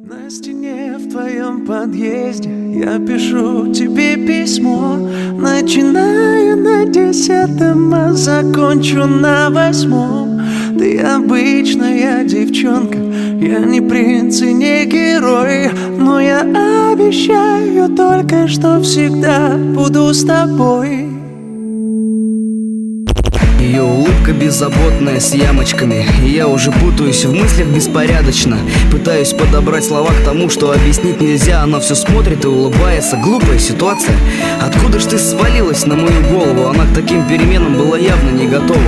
На стене в твоем подъезде я пишу тебе письмо. Начинаю на 10-м, а закончу на 8-м. Ты обычная девчонка, я не принц и не герой, но я обещаю только, что всегда буду с тобой. Ее улыбка беззаботная, с ямочками, и я уже путаюсь в мыслях беспорядочно. Пытаюсь подобрать слова к тому, что объяснить нельзя. Она все смотрит и улыбается. Глупая ситуация. Откуда ж ты свалилась на мою голову? Она к таким переменам была явно не готова.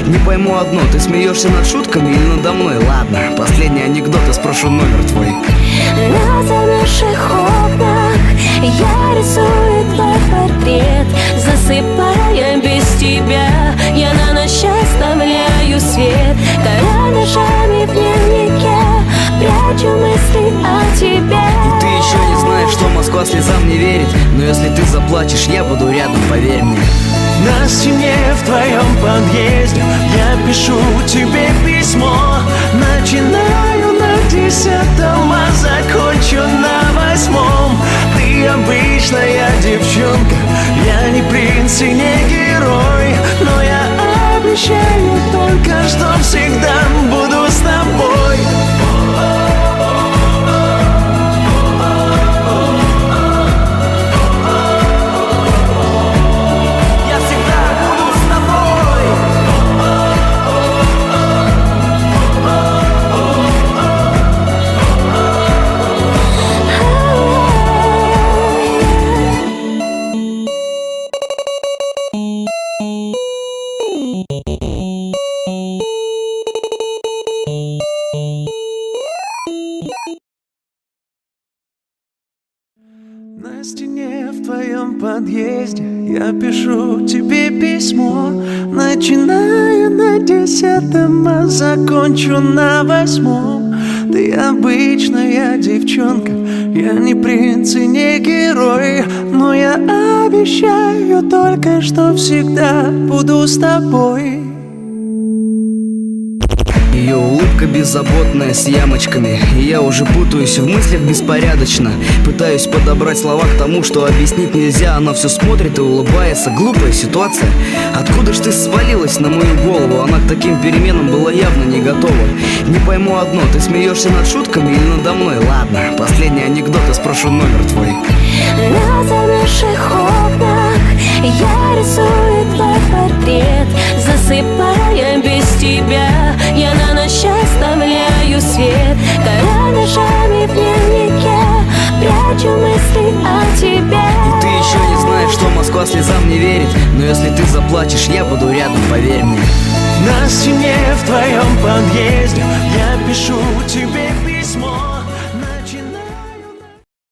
Не пойму одно, ты смеешься над шутками или надо мной? Ладно, последний анекдот, и спрошу номер твой. На замерзших окнах я рисую твой портрет, засыпая без тебя. Я на ночь оставляю свет, карандашами в дневнике прячу мысли о тебе. И ты еще не знаешь, что Москва слезам не верит, но если ты заплачешь, я буду рядом, поверь мне. На стене в твоем подъезде я пишу тебе письмо. Начинаю на 10-м, а закончу на 8-м. Ты обычная девчонка, я не принц и не герой, но я обещаю только, что всегда буду с тобой. На стене в твоем подъезде я пишу тебе письмо. Начинаю на 10-м, а закончу на 8-м. Ты обычная девчонка, я не принц и не герой, но я обещаю только, что всегда буду с тобой. Ее улыбка беззаботная, с ямочками, и я уже путаюсь в мыслях беспорядочно. Пытаюсь подобрать слова к тому, что объяснить нельзя. Она все смотрит и улыбается. Глупая ситуация. Откуда ж ты свалилась на мою голову? Она к таким переменам была явно не готова. Не пойму одно, ты смеешься над шутками или надо мной? Ладно, последний анекдот, и спрошу номер твой. На замерзших окнах я рисую твой портрет, засыпая без тебя. Я на ночь оставляю свет, карандашами в дневнике прячу мысли о тебе. И ты еще не знаешь, что Москва слезам не верит, но если ты заплачешь, я буду рядом, поверь мне. На стене в твоем подъезде